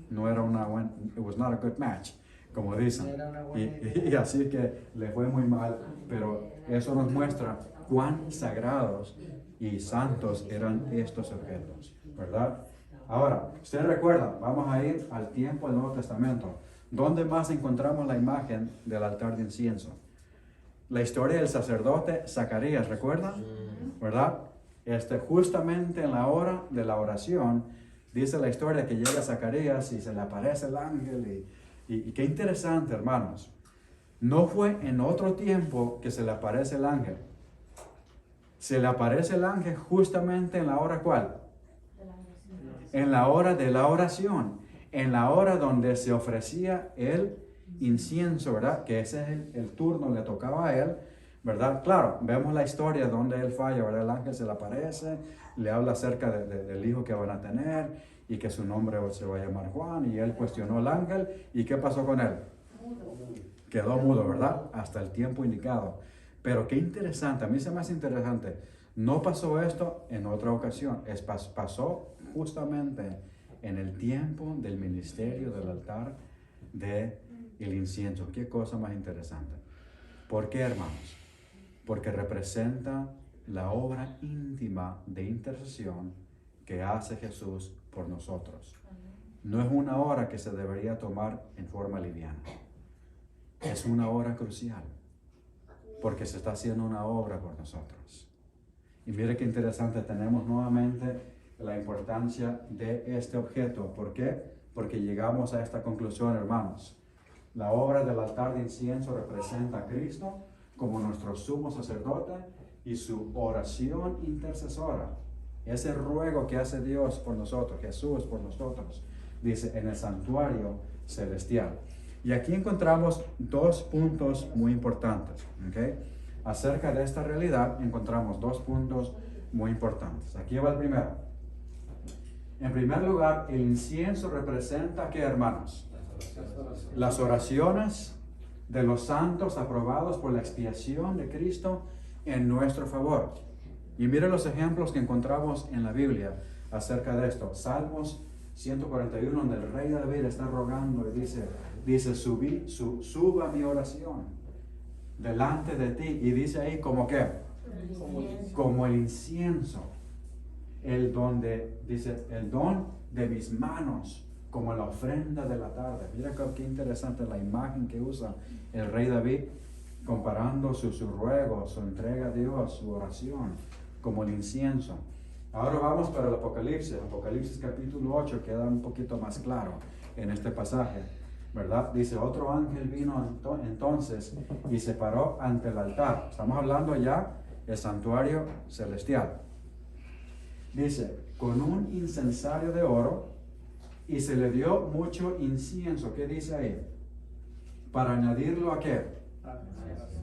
no era una buena, it was not a good match, como dicen. Y así que le fue muy mal, pero eso nos muestra cuán sagrados y santos eran estos objetos, ¿verdad? Ahora, usted recuerda, vamos a ir al tiempo del Nuevo Testamento. ¿Dónde más encontramos la imagen del altar de incienso? La historia del sacerdote Zacarías, ¿recuerdan? ¿Verdad? Justamente en la hora de la oración, dice la historia que llega Zacarías y se le aparece el ángel. Y qué interesante, hermanos. No fue en otro tiempo que se le aparece el ángel. Se le aparece el ángel justamente en la hora ¿cuál? En la hora de la oración. En la hora donde se ofrecía el incienso, ¿verdad? Que ese es el turno, le tocaba a él, ¿verdad? Claro, vemos la historia donde él falla, ¿verdad? El ángel se le aparece, le habla acerca del hijo que van a tener y que su nombre se va a llamar Juan, y él cuestionó al ángel, ¿y qué pasó con él? Quedó mudo, ¿verdad? Hasta el tiempo indicado. Pero qué interesante, a mí se me hace interesante, no pasó esto en otra ocasión, pasó justamente en el tiempo del ministerio del altar del incienso. Qué cosa más interesante. ¿Por qué, hermanos? Porque representa la obra íntima de intercesión que hace Jesús por nosotros. No es una hora que se debería tomar en forma liviana. Es una hora crucial, porque se está haciendo una obra por nosotros. Y mire qué interesante, tenemos nuevamente la importancia de este objeto. ¿Por qué? Porque llegamos a esta conclusión, hermanos. La obra del altar de incienso representa a Cristo como nuestro sumo sacerdote y su oración intercesora. Ese ruego que hace Dios por nosotros, Jesús por nosotros, dice, en el santuario celestial. Y aquí encontramos dos puntos muy importantes, ¿ok? Acerca de esta realidad encontramos dos puntos muy importantes. Aquí va el primero. En primer lugar, el incienso representa, ¿qué, hermanos? Las oraciones de los santos aprobados por la expiación de Cristo en nuestro favor. Y mire los ejemplos que encontramos en la Biblia acerca de esto. Salmos 141, donde el rey David está rogando y dice suba mi oración delante de ti. Y dice ahí, ¿como qué? Como el incienso. El don de mis manos, como la ofrenda de la tarde. Mira qué interesante la imagen que usa el rey David, comparando su ruego, su entrega a Dios, su oración, como el incienso. Ahora vamos para el Apocalipsis. Apocalipsis capítulo 8 queda un poquito más claro en este pasaje, ¿verdad? Dice, otro ángel vino entonces y se paró ante el altar. Estamos hablando ya del santuario celestial. Dice, con un incensario de oro, y se le dio mucho incienso. ¿Qué dice ahí? Para añadirlo ¿a qué?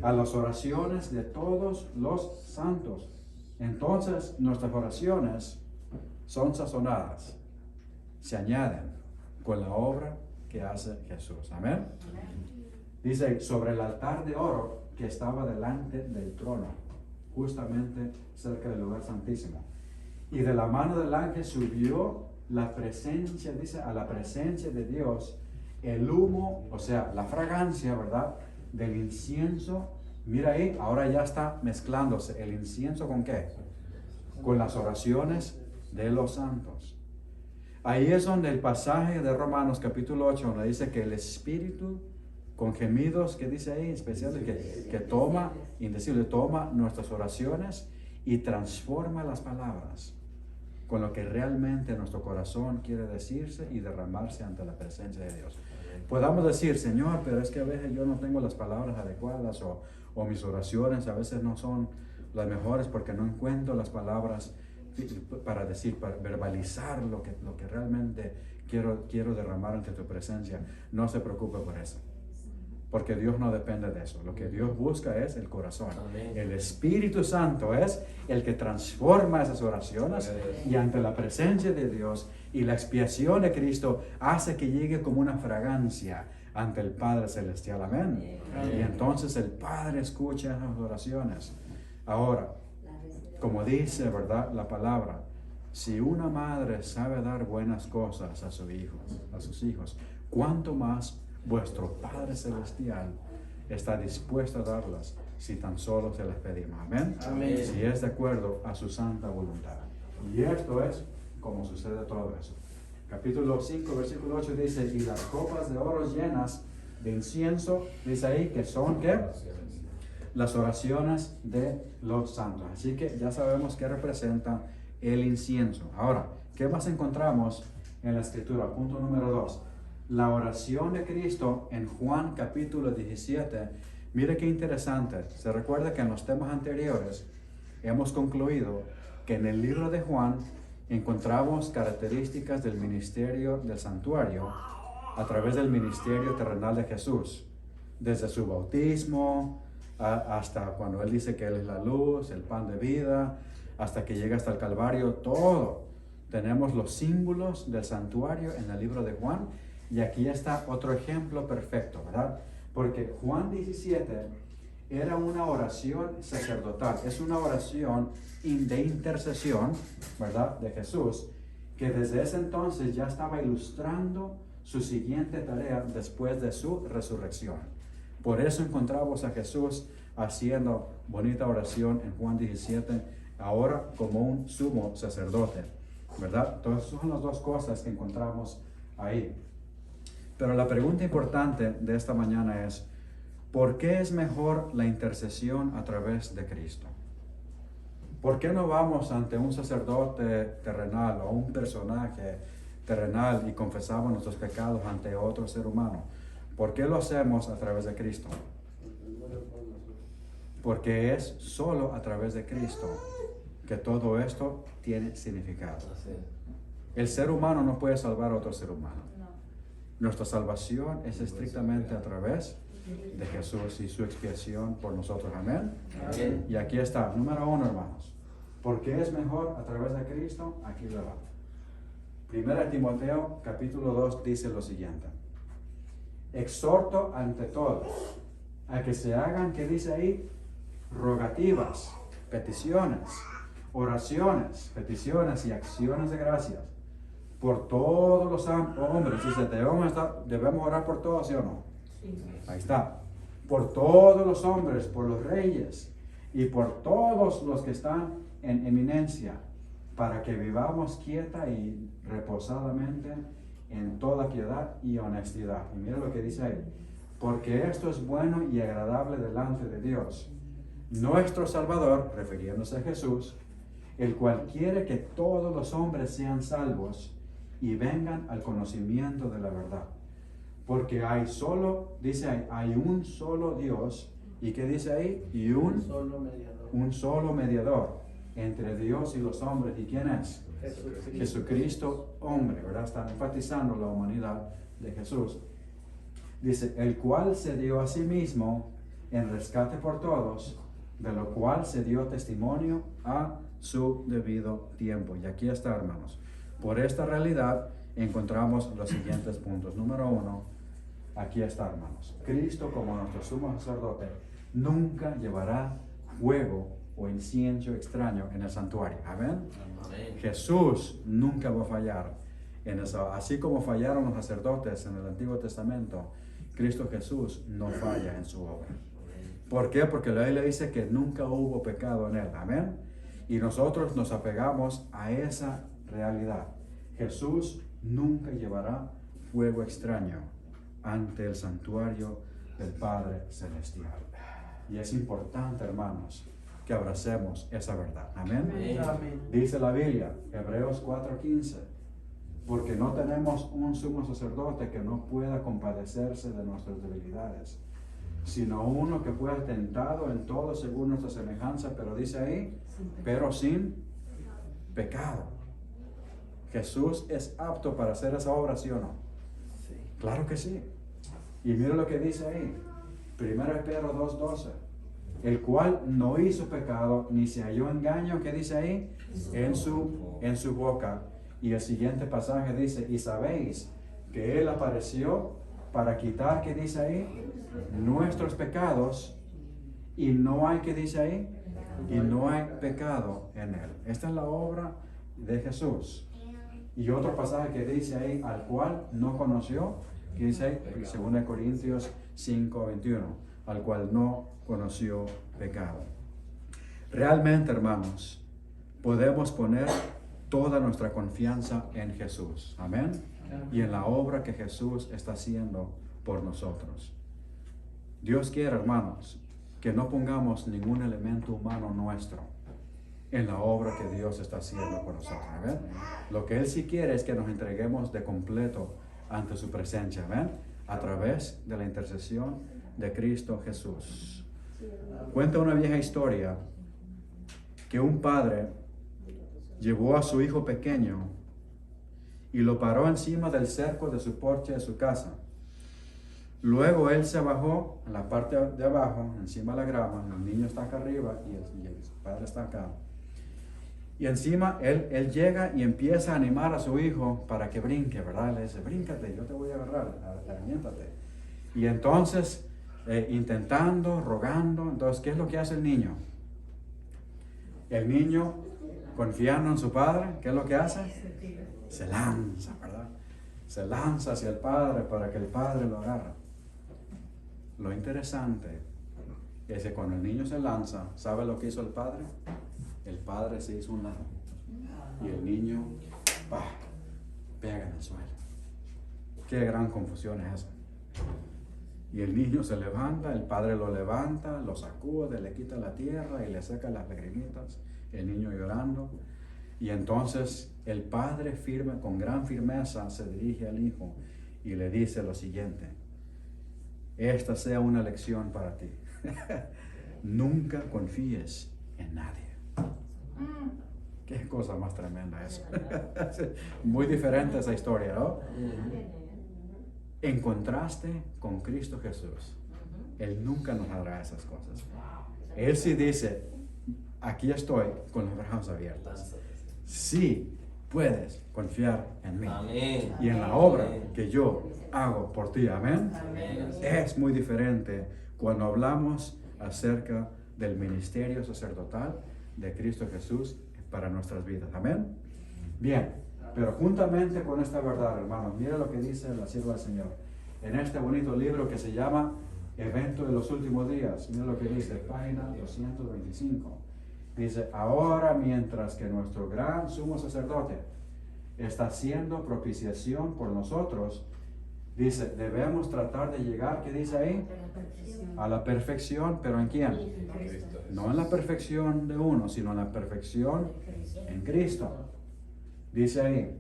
A las oraciones de todos los santos. Entonces nuestras oraciones son sazonadas, se añaden con la obra que hace Jesús. Amén. Dice, sobre el altar de oro que estaba delante del trono, justamente cerca del lugar santísimo. Y de la mano del ángel subió la presencia, dice, a la presencia de Dios, el humo, o sea, la fragancia, ¿verdad? Del incienso. Mira ahí, ahora ya está mezclándose el incienso ¿con qué? Con las oraciones de los santos. Ahí es donde el pasaje de Romanos capítulo 8, donde dice que el Espíritu, con gemidos, que dice ahí, especiales, que toma, indecible, toma nuestras oraciones y transforma las palabras con lo que realmente nuestro corazón quiere decirse y derramarse ante la presencia de Dios. Podamos decir, Señor, pero es que a veces yo no tengo las palabras adecuadas, o mis oraciones a veces no son las mejores porque no encuentro las palabras para decir, para verbalizar lo que realmente quiero derramar ante tu presencia. No se preocupe por eso. porque Dios no depende de eso. Lo que Dios busca es el corazón. Amén. El Espíritu Santo es el que transforma esas oraciones y ante la presencia de Dios y la expiación de Cristo hace que llegue como una fragancia ante el Padre Celestial. Amén. Y entonces el Padre escucha esas oraciones. Ahora, como dice, ¿verdad?, la palabra, si una madre sabe dar buenas cosas a sus hijos, ¿cuánto más vuestro Padre Celestial está dispuesto a darlas si tan solo se las pedimos? Amén. Amén. Si es de acuerdo a su santa voluntad. Y esto es como sucede todo eso. Capítulo 5, versículo 8 dice, y las copas de oro llenas de incienso, dice ahí que son, ¿qué? Las oraciones de los santos. Así que ya sabemos qué representa el incienso. Ahora, ¿qué más encontramos en la escritura? Punto número 2. La oración de Cristo en Juan capítulo 17. Mire qué interesante. Se recuerda que en los temas anteriores hemos concluido que en el libro de Juan encontramos características del ministerio del santuario a través del ministerio terrenal de Jesús. Desde su bautismo hasta cuando Él dice que Él es la luz, el pan de vida, hasta que llega hasta el Calvario, todo. Tenemos los símbolos del santuario en el libro de Juan. Y aquí está otro ejemplo perfecto, ¿verdad? Porque Juan 17 era una oración sacerdotal, es una oración de intercesión, ¿verdad?, de Jesús, que desde ese entonces ya estaba ilustrando su siguiente tarea después de su resurrección. Por eso encontramos a Jesús haciendo bonita oración en Juan 17, ahora como un sumo sacerdote, ¿verdad? Entonces son las dos cosas que encontramos ahí. Pero la pregunta importante de esta mañana es, ¿por qué es mejor la intercesión a través de Cristo? ¿Por qué no vamos ante un sacerdote terrenal o un personaje terrenal y confesamos nuestros pecados ante otro ser humano? ¿Por qué lo hacemos a través de Cristo? Porque es solo a través de Cristo que todo esto tiene significado. El ser humano no puede salvar a otro ser humano. Nuestra salvación es estrictamente a través de Jesús y su expiación por nosotros. Amén. Amén. Y aquí está, número 1, hermanos. ¿Por qué es mejor a través de Cristo? Aquí lo va. Primera Timoteo, capítulo 2, dice lo siguiente. Exhorto ante todo a que se hagan, ¿qué dice ahí? Rogativas, peticiones, oraciones, peticiones y acciones de gracias por todos los hombres. Dice, debemos orar por todos, ¿sí o no? Sí. Ahí está. Por todos los hombres, por los reyes y por todos los que están en eminencia, para que vivamos quieta y reposadamente en toda piedad y honestidad. Y mira lo que dice ahí. Porque esto es bueno y agradable delante de Dios, nuestro Salvador, refiriéndose a Jesús, el cual quiere que todos los hombres sean salvos y vengan al conocimiento de la verdad. Porque hay solo, dice ahí, hay un solo Dios. ¿Y qué dice ahí? Y un solo mediador entre Dios y los hombres. ¿Y quién es? Jesucristo, hombre, ¿verdad? Está enfatizando la humanidad de Jesús. Dice, el cual se dio a sí mismo en rescate por todos, de lo cual se dio testimonio a su debido tiempo. Y aquí está, hermanos. Por esta realidad encontramos los siguientes puntos. Número 1, aquí está, hermanos. Cristo, como nuestro sumo sacerdote, nunca llevará fuego o incienso extraño en el santuario. Amén. Amén. Jesús nunca va a fallar en eso. Así como fallaron los sacerdotes en el Antiguo Testamento, Cristo Jesús no falla en su obra. ¿Por qué? Porque la Biblia dice que nunca hubo pecado en él. Amén. Y nosotros nos apegamos a esa realidad. Jesús nunca llevará fuego extraño ante el santuario del Padre Celestial. Y es importante, hermanos, que abracemos esa verdad. Amén. Amén. Dice la Biblia, Hebreos 4:15, porque no tenemos un sumo sacerdote que no pueda compadecerse de nuestras debilidades, sino uno que fue tentado en todo según nuestra semejanza, pero dice ahí, pero sin pecado. Jesús es apto para hacer esa obra, ¿sí o no? Sí. Claro que sí. Y mira lo que dice ahí. 1 Pedro 2:12. El cual no hizo pecado, ni se halló engaño, ¿qué dice ahí? En su boca. Y el siguiente pasaje dice, y sabéis que Él apareció para quitar, ¿qué dice ahí? Nuestros pecados, y no hay, ¿qué dice ahí? Y no hay pecado en Él. Esta es la obra de Jesús. Y otro pasaje que dice ahí, al cual no conoció, que dice ahí, 2 Corintios 5:21, al cual no conoció pecado. Realmente, hermanos, podemos poner toda nuestra confianza en Jesús. Amén. Y en la obra que Jesús está haciendo por nosotros. Dios quiere, hermanos, que no pongamos ningún elemento humano nuestro en la obra que Dios está haciendo por nosotros. ¿Amén? Lo que Él sí quiere es que nos entreguemos de completo ante su presencia. ¿Amén? A través de la intercesión de Cristo Jesús. Cuenta una vieja historia que un padre llevó a su hijo pequeño y lo paró encima del cerco de su porche de su casa. Luego él se bajó en la parte de abajo, encima de la grama. El niño está acá arriba y el padre está acá. Y encima él llega y empieza a animar a su hijo para que brinque, ¿verdad? Le dice, bríncate, yo te voy a agarrar, aviéntate. Y entonces, intentando, rogando, entonces, ¿qué es lo que hace el niño? El niño, confiando en su padre, ¿qué es lo que hace? Se lanza, ¿verdad? Se lanza hacia el padre para que el padre lo agarre. Lo interesante es que cuando el niño se lanza, ¿sabe lo que hizo el padre? El padre se hizo un lado y el niño pega en el suelo. Qué gran confusión es esa. Y el niño se levanta, el padre lo levanta, lo sacude, le quita la tierra y le seca las lagrimitas, el niño llorando. Y entonces el padre firme, con gran firmeza, se dirige al hijo y le dice lo siguiente: esta sea una lección para ti. Nunca confíes en nadie. Qué cosa más tremenda eso. Muy diferente esa historia, ¿no? En contraste con Cristo Jesús, Él nunca nos hará esas cosas. Él sí dice, aquí estoy con los brazos abiertos. Sí puedes confiar en mí. Amén. Y en la obra que yo hago por ti. Amén. Amén. Es muy diferente cuando hablamos acerca del ministerio sacerdotal de Cristo Jesús para nuestras vidas. Amén. Bien, pero juntamente con esta verdad, hermanos, mira lo que dice la sierva del Señor en este bonito libro que se llama Evento de los Últimos Días. Mira lo que dice, página 225. Dice, ahora mientras que nuestro gran sumo sacerdote está haciendo propiciación por nosotros, dice, debemos tratar de llegar, ¿qué dice ahí? A la perfección, pero ¿en quién? No en la perfección de uno, sino en la perfección en Cristo. Dice ahí,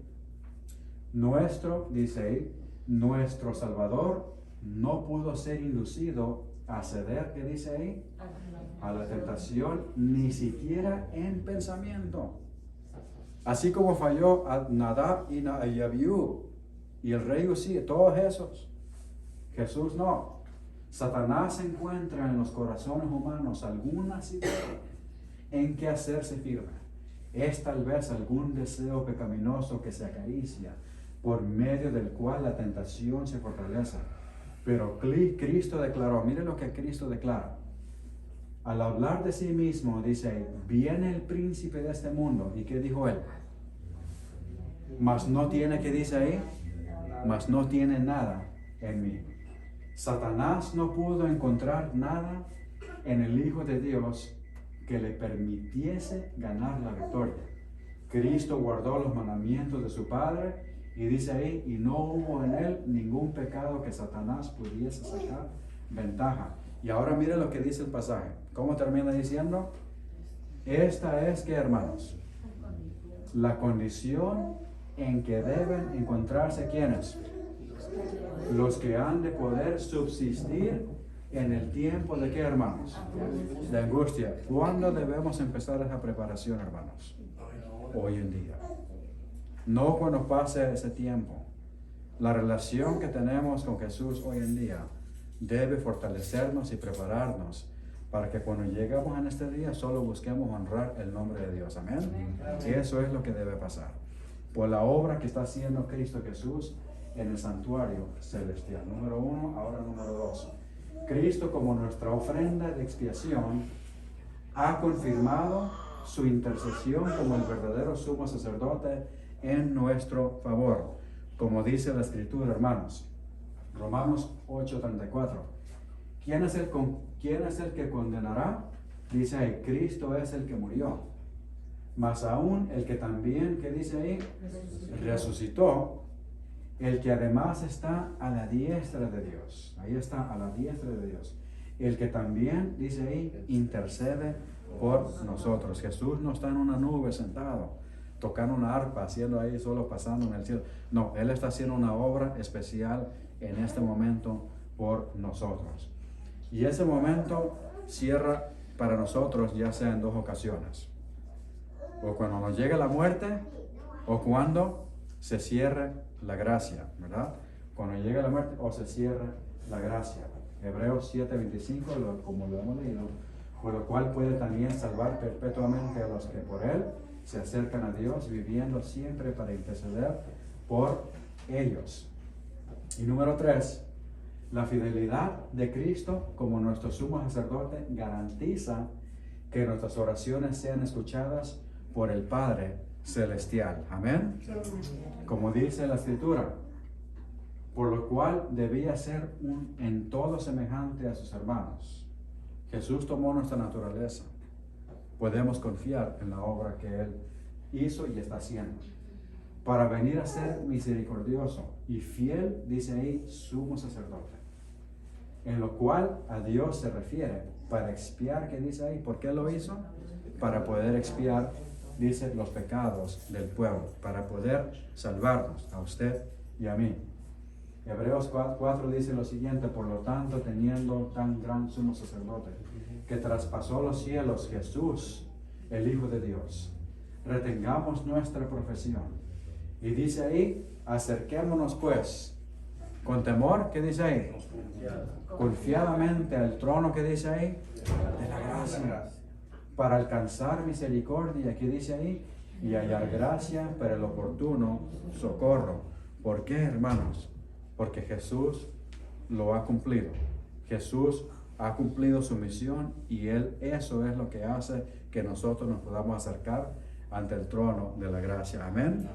nuestro Salvador no pudo ser inducido a ceder, ¿qué dice ahí? A la tentación, ni siquiera en pensamiento. Así como falló a Nadab y Abiú y el rey Usía, todos esos. Jesús no. Satanás encuentra en los corazones humanos alguna situación en que hacerse firme. Es tal vez algún deseo pecaminoso que se acaricia, por medio del cual la tentación se fortalece. Pero Cristo declaró, mire lo que Cristo declara. Al hablar de sí mismo, dice, viene el príncipe de este mundo. ¿Y qué dijo él? Mas no tiene, ¿qué dice ahí? Mas no tiene nada en mí. Satanás no pudo encontrar nada en el Hijo de Dios que le permitiese ganar la victoria. Cristo guardó los mandamientos de su Padre y dice ahí, y no hubo en él ningún pecado que Satanás pudiese sacar ventaja. Y ahora mire lo que dice el pasaje. ¿Cómo termina diciendo? Esta es que, hermanos, la condición en que deben encontrarse ¿quiénes? Los que han de poder subsistir en el tiempo de ¿qué, hermanos? De angustia. ¿Cuándo debemos empezar esa preparación, hermanos? Hoy en día. No cuando pase ese tiempo. La relación que tenemos con Jesús hoy en día debe fortalecernos y prepararnos para que cuando lleguemos en este día solo busquemos honrar el nombre de Dios. Amén. Eso es lo que debe pasar. Por la obra que está haciendo Cristo Jesús en el santuario celestial. Número 1, ahora número 2. Cristo, como nuestra ofrenda de expiación, ha confirmado su intercesión como el verdadero sumo sacerdote en nuestro favor. Como dice la Escritura, hermanos. Romanos 8:34. ¿Quién es el que condenará? Dice ahí, Cristo es el que murió. Mas aún el que también, ¿qué dice ahí? Resucitó. El que además está a la diestra de Dios. Ahí está, a la diestra de Dios. El que también, dice ahí, intercede por nosotros. Jesús no está en una nube sentado, tocando una arpa, haciendo ahí solo pasando en el cielo. No, Él está haciendo una obra especial en este momento por nosotros. Y ese momento cierra para nosotros ya sea en 2 ocasiones. O cuando nos llegue la muerte, o cuando se cierre la gracia, ¿verdad? Cuando llegue la muerte o se cierre la gracia. Hebreos 7:25, como lo hemos leído, por lo cual puede también salvar perpetuamente a los que por Él se acercan a Dios, viviendo siempre para interceder por ellos. Y número 3, la fidelidad de Cristo como nuestro sumo sacerdote garantiza que nuestras oraciones sean escuchadas por el Padre Celestial. Amén. Como dice la Escritura, por lo cual debía ser en todo semejante a sus hermanos. Jesús tomó nuestra naturaleza. Podemos confiar en la obra que Él hizo y está haciendo. Para venir a ser misericordioso y fiel, dice ahí, sumo sacerdote. En lo cual a Dios se refiere, para expiar, ¿qué dice ahí? ¿Por qué lo hizo? Para poder expiar, dice, los pecados del pueblo, para poder salvarnos a usted y a mí. Hebreos 4 dice lo siguiente: por lo tanto, teniendo tan gran sumo sacerdote, que traspasó los cielos, Jesús, el Hijo de Dios, retengamos nuestra profesión. Y dice ahí, acerquémonos pues, con temor, ¿qué dice ahí? Confiadamente al trono, ¿qué dice ahí? De la gracia, para alcanzar misericordia, ¿qué dice ahí? Y hallar gracia para el oportuno socorro. ¿Por qué, hermanos? Porque Jesús lo ha cumplido. Jesús ha cumplido su misión y eso es lo que hace que nosotros nos podamos acercar ante el trono de la gracia. Amén.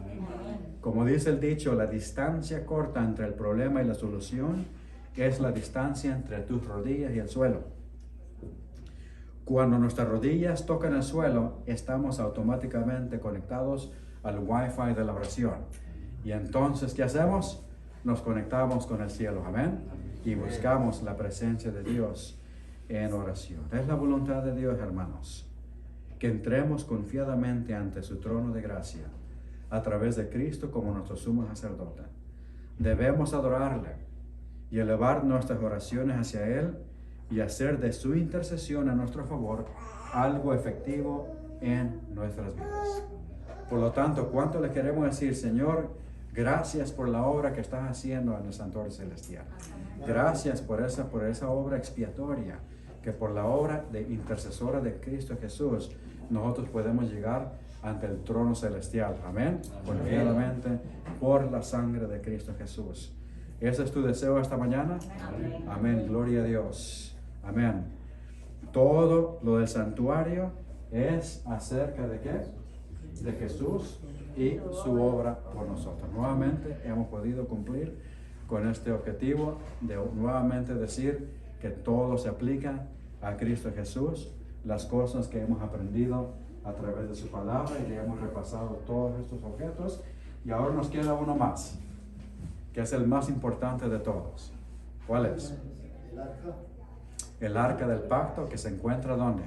Como dice el dicho, la distancia corta entre el problema y la solución es la distancia entre tus rodillas y el suelo. Cuando nuestras rodillas tocan el suelo, estamos automáticamente conectados al Wi-Fi de la oración. Y entonces, ¿qué hacemos? Nos conectamos con el cielo. Amén. Y buscamos la presencia de Dios en oración. Es la voluntad de Dios, hermanos, que entremos confiadamente ante su trono de gracia a través de Cristo como nuestro sumo sacerdote. Debemos adorarle y elevar nuestras oraciones hacia Él y hacer de su intercesión a nuestro favor algo efectivo en nuestras vidas. Por lo tanto, ¿cuánto le queremos decir? Señor, gracias por la obra que estás haciendo en el santuario celestial. Gracias por esa obra expiatoria, que por la obra de intercesora de Cristo Jesús, nosotros podemos llegar ante el trono celestial. Amén. Confiadamente por la sangre de Cristo Jesús. ¿Ese es tu deseo esta mañana? Amén. Amén. Gloria a Dios. Amén. Todo lo del santuario es acerca de ¿qué? De Jesús y su obra por nosotros. Nuevamente hemos podido cumplir con este objetivo de nuevamente decir que todo se aplica a Cristo Jesús, las cosas que hemos aprendido a través de su palabra, y ya hemos repasado todos estos objetos, y ahora nos queda uno más, que es el más importante de todos. ¿Cuál es? El arca del pacto, que se encuentra ¿dónde?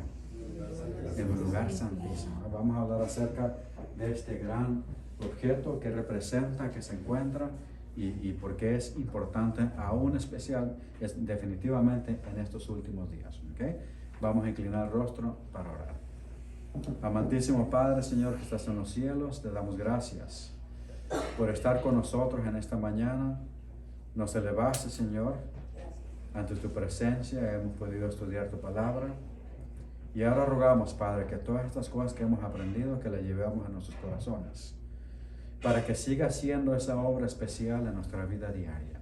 En el lugar santísimo. Vamos a hablar acerca de este gran objeto que representa, que se encuentra y por qué es importante, aún especial, es definitivamente en estos últimos días. ¿Okay? Vamos a inclinar el rostro para orar. Amantísimo Padre, Señor que estás en los cielos, te damos gracias por estar con nosotros en esta mañana. Nos elevaste, Señor, ante tu presencia hemos podido estudiar tu palabra. Y ahora rogamos, Padre, que todas estas cosas que hemos aprendido, que las llevemos a nuestros corazones, para que siga siendo esa obra especial en nuestra vida diaria.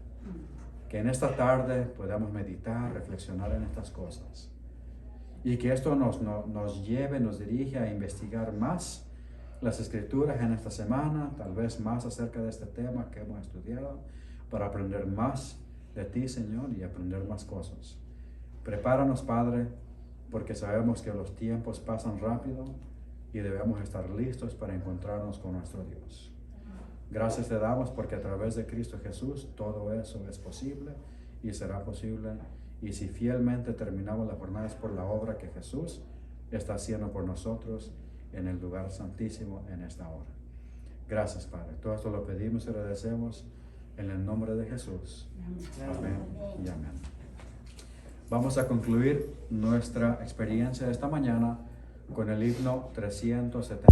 Que en esta tarde podamos meditar, reflexionar en estas cosas. Y que esto nos lleve, nos dirige a investigar más las Escrituras en esta semana, tal vez más acerca de este tema que hemos estudiado, para aprender más de ti, Señor, y aprender más cosas. Prepáranos, Padre, porque sabemos que los tiempos pasan rápido y debemos estar listos para encontrarnos con nuestro Dios. Gracias te damos porque a través de Cristo Jesús todo eso es posible y será posible. Y si fielmente terminamos las jornadas por la obra que Jesús está haciendo por nosotros en el lugar santísimo en esta hora. Gracias, Padre. Todo esto lo pedimos y agradecemos en el nombre de Jesús. Amén y amén. Vamos a concluir nuestra experiencia de esta mañana con el himno 370.